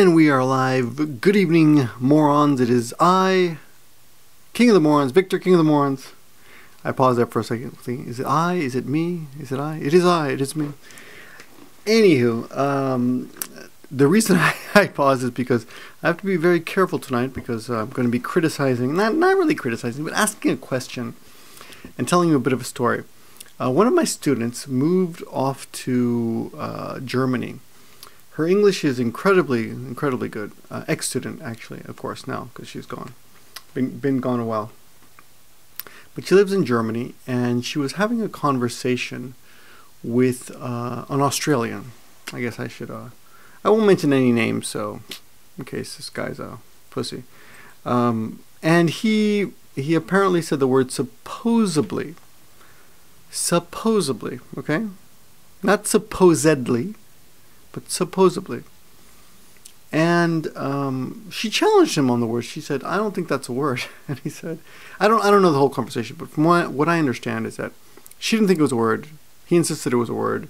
And we are live. Good evening, morons. It is I, King of the Morons, Victor, King of the Morons. I paused there for a second, thinking, is it I? Is it me? Is it I? It is I. It is me. Anywho, the reason I paused is because I have to be very careful tonight because I'm going to be criticizing, not really criticizing, but asking a question and telling you a bit of a story. One of my students moved off to Germany. Her English is incredibly good. Ex-student, actually, of course, now, because she's gone. Been gone a while. But she lives in Germany, and she was having a conversation with an Australian. I guess I should... I won't mention any names, so... in case this guy's a pussy. And he apparently said the word supposably. Supposably, okay? Not supposedly, but supposably. And she challenged him on the word. She said, I don't think that's a word. And he said, I don't know the whole conversation, but from what I understand is that she didn't think it was a word. He insisted it was a word.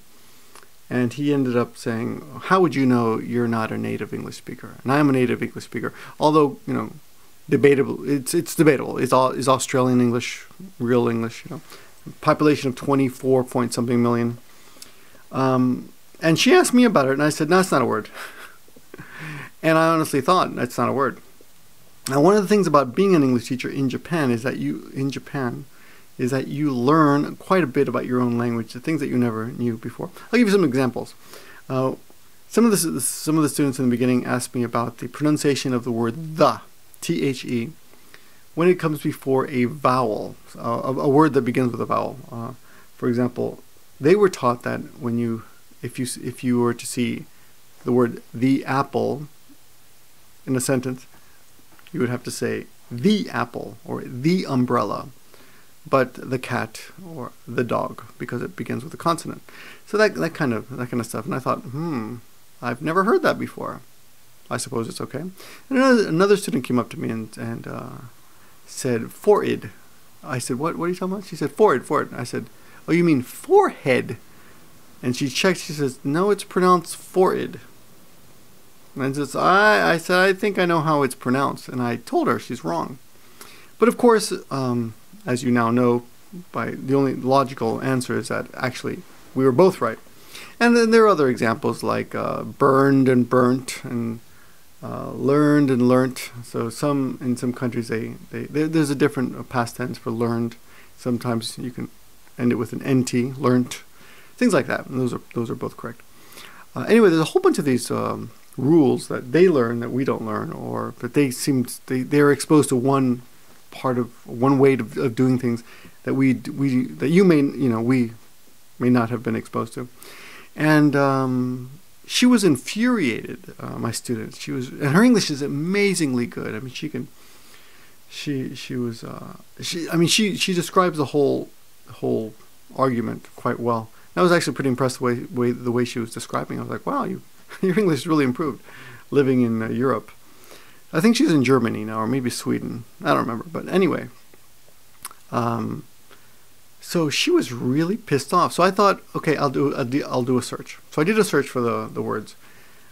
And he ended up saying, how would you know you're not a native English speaker? And I'm a native English speaker. Although, you know, debatable. It's debatable. Is Australian English real English? You know, population of 24 point something million. And she asked me about it, and I said, no, it's not a word. And I honestly thought, that's not a word. Now, one of the things about being an English teacher in Japan is that you learn quite a bit about your own language, the things that you never knew before. I'll give you some examples. Some of the students in the beginning asked me about the pronunciation of the word the, T-H-E, when it comes before a vowel, a word that begins with a vowel. For example, they were taught that if you were to see the word the apple in a sentence, you would have to say the apple or the umbrella, but the cat or the dog, because it begins with a consonant. So that kind of stuff. And I thought, I've never heard that before. I suppose it's okay. And another student came up to me and said forehead. I said, what are you talking about? She said forehead. I said, oh, you mean forehead? And she checked. She says, no, it's pronounced forehead. And I said, I think I know how it's pronounced. And I told her she's wrong. But of course, as you now know, the only logical answer is that actually we were both right. And then there are other examples like burned and burnt and learned and learnt. So in some countries there's a different past tense for learned. Sometimes you can end it with an nt, learnt, things like that. And those are both correct. Anyway, there's a whole bunch of these rules that they learn that we don't learn, or that they're exposed to one way of doing things that we may not have been exposed to. And she was infuriated, my student. And her English is amazingly good. I mean, she describes the whole argument quite well. I was actually pretty impressed the way she was describing. I was like, wow, your English really improved living in Europe. I think she's in Germany now, or maybe Sweden. I don't remember. But anyway, so she was really pissed off. So I thought, okay, I'll do a search. So I did a search for the words,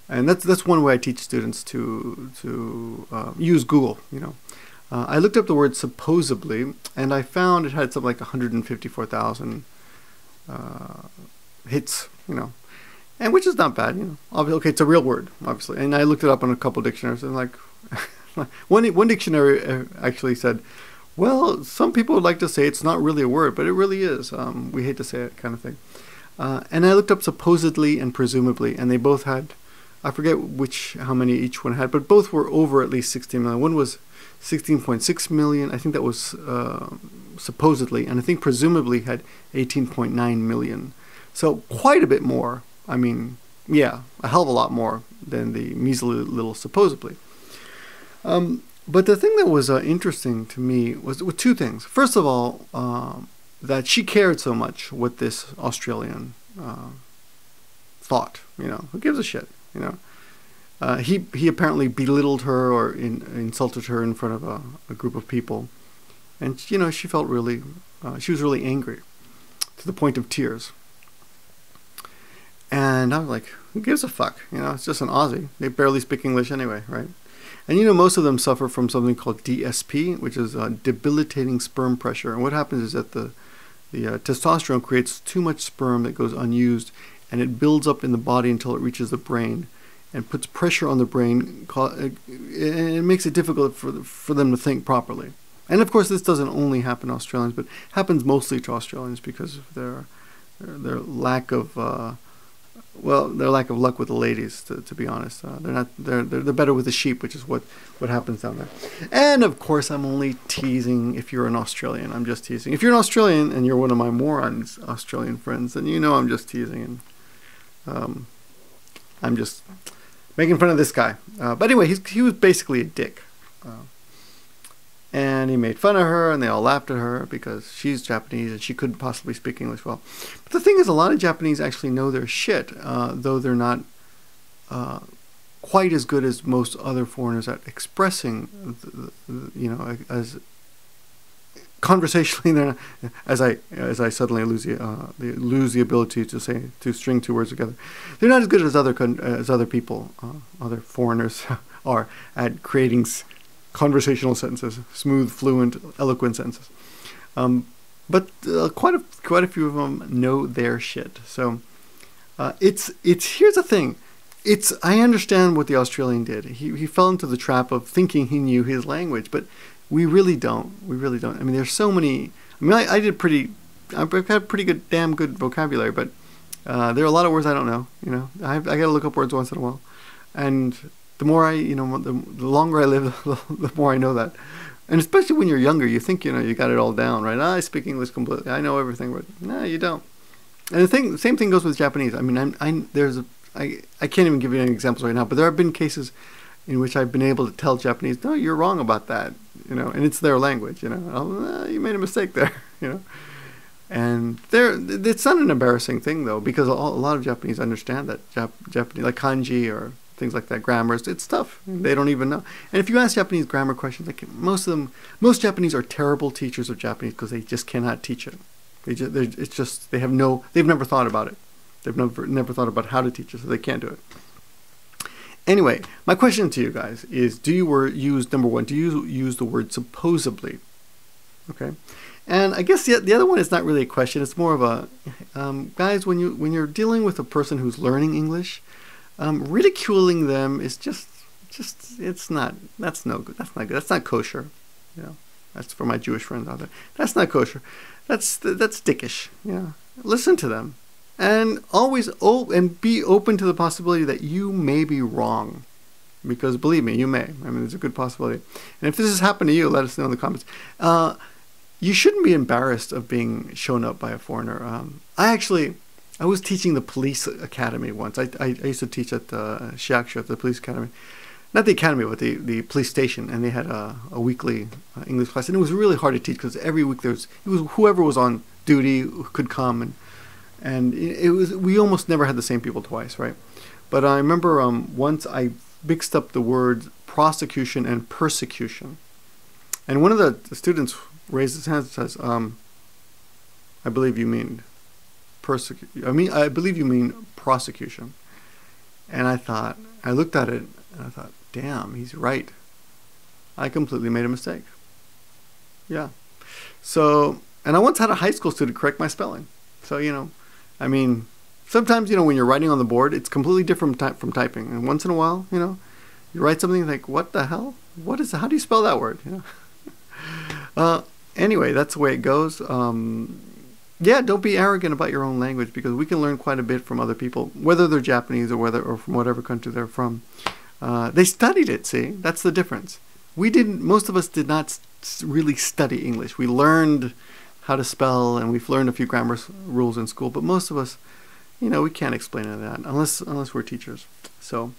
and that's one way I teach students to use Google. You know, I looked up the word supposably, and I found it had something like 154,000 hits. You know. And which is not bad, you know. Okay, it's a real word, obviously. And I looked it up on a couple dictionaries, and like one dictionary actually said, well, some people would like to say it's not really a word, but it really is. We hate to say it, kind of thing. And I looked up supposedly and presumably, and they both had, I forget how many each one had, but both were over at least 16 million. One was 16.6 million. I think that was supposedly, and I think presumably had 18.9 million. So quite a bit more. I mean, yeah, a hell of a lot more than the measly little supposedly. But the thing that was interesting to me was with two things. First of all, that she cared so much what this Australian thought. You know, who gives a shit? You know, he apparently belittled her or insulted her in front of a group of people, and you know, she felt really, she was really angry to the point of tears. And I was like, who gives a fuck? You know, it's just an Aussie. They barely speak English anyway, right? And you know, most of them suffer from something called DSP, which is debilitating sperm pressure. And what happens is that the testosterone creates too much sperm that goes unused, and it builds up in the body until it reaches the brain and puts pressure on the brain, and it makes it difficult for them to think properly. And of course, this doesn't only happen to Australians, but happens mostly to Australians because of their lack of their lack of luck with the ladies. To be honest, they're better with the sheep, which is what happens down there. And of course, I'm only teasing. If you're an Australian, I'm just teasing. If you're an Australian and you're one of my morons Australian friends, then you know I'm just teasing, and I'm just making fun of this guy. But anyway, he was basically a dick. And he made fun of her, and they all laughed at her because she's Japanese and she couldn't possibly speak English well. But the thing is, a lot of Japanese actually know their shit, though they're not quite as good as most other foreigners at expressing, you know, as conversationally. They're not, as I suddenly lose the ability to string two words together. They're not as good as other people, other foreigners are at creating conversational sentences, smooth, fluent, eloquent sentences. But quite a few of them know their shit. So it's here's the thing. I understand what the Australian did. He fell into the trap of thinking he knew his language, but we really don't. We really don't. I mean, there's so many. I mean, I've got pretty damn good vocabulary, but there are a lot of words I don't know. You know, I got to look up words once in a while, and the more the longer I live, the more I know that. And especially when you're younger, you think, you know, you got it all down, right? I speak English completely. I know everything, but no, you don't. And the same thing goes with Japanese. I mean, I can't even give you any examples right now, but there have been cases in which I've been able to tell Japanese, no, you're wrong about that, you know, and it's their language, you know. You made a mistake there, you know. And it's not an embarrassing thing, though, because a lot of Japanese understand that Japanese, like kanji or things like that, grammars, it's tough. They don't even know. And if you ask Japanese grammar questions, like most Japanese are terrible teachers of Japanese because they just cannot teach it. They've never thought about it. They've never thought about how to teach it, so they can't do it. Anyway, my question to you guys is: do you use, number one, do you use the word supposably? Okay, and I guess the other one is not really a question. It's more of a guys, when you're dealing with a person who's learning English. Ridiculing them is that's no good. That's not good. That's not kosher. You know, that's for my Jewish friends out there. That's not kosher. That's dickish. Yeah, listen to them, and always be open to the possibility that you may be wrong, because believe me, you may. I mean, there's a good possibility. And if this has happened to you, let us know in the comments. You shouldn't be embarrassed of being shown up by a foreigner. I was teaching the police academy once. I used to teach at the Shiaksha, at the police academy. Not the academy, but the police station. And they had a weekly English class. And it was really hard to teach because every week whoever was on duty could come. And we almost never had the same people twice, right? But I remember once I mixed up the words prosecution and persecution. And one of the students raised his hand and says, I believe you mean I believe you mean prosecution. And I looked at it and I thought, damn, he's right. I completely made a mistake. Yeah. So, and I once had a high school student correct my spelling. So, you know, I mean, sometimes, you know, when you're writing on the board, it's completely different from typing. And once in a while, you know, you write something like, what the hell? How do you spell that word? You know? Anyway, that's the way it goes. Yeah, don't be arrogant about your own language, because we can learn quite a bit from other people, whether they're Japanese or from whatever country they're from. They studied it, see? That's the difference. Most of us did not really study English. We learned how to spell, and we've learned a few grammar rules in school, but most of us, you know, we can't explain any of that unless we're teachers. So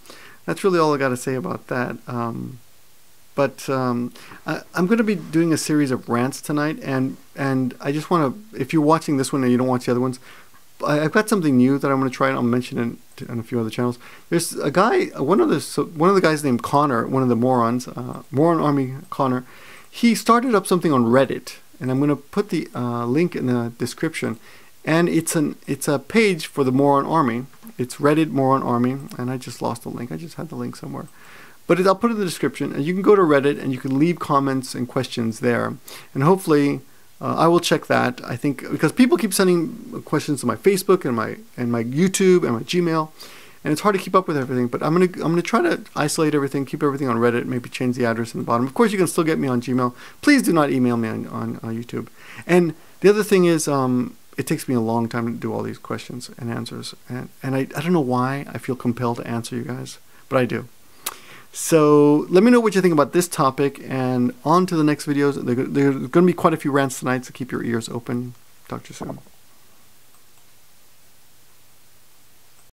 that's really all I got to say about that. But I'm going to be doing a series of rants tonight, and I just want to, if you're watching this one and you don't watch the other ones, I've got something new that I'm going to try, and I'll mention it on a few other channels. There's a guy, one of the guys named Connor, one of the morons, Moron Army Connor. He started up something on Reddit, and I'm going to put the link in the description. and it's a page for the Moron Army. It's Reddit Moron Army, and I just lost the link. I just had the link somewhere. But I'll put it in the description, and you can go to Reddit and you can leave comments and questions there. And hopefully, I will check that. I think because people keep sending questions to my Facebook and my YouTube and my Gmail, and it's hard to keep up with everything. But I'm gonna try to isolate everything, keep everything on Reddit, maybe change the address in the bottom. Of course, you can still get me on Gmail. Please do not email me on YouTube. And the other thing is, it takes me a long time to do all these questions and answers, and I don't know why I feel compelled to answer you guys, but I do. So let me know what you think about this topic, and on to the next videos. There are going to be quite a few rants tonight, so keep your ears open. Talk to you soon.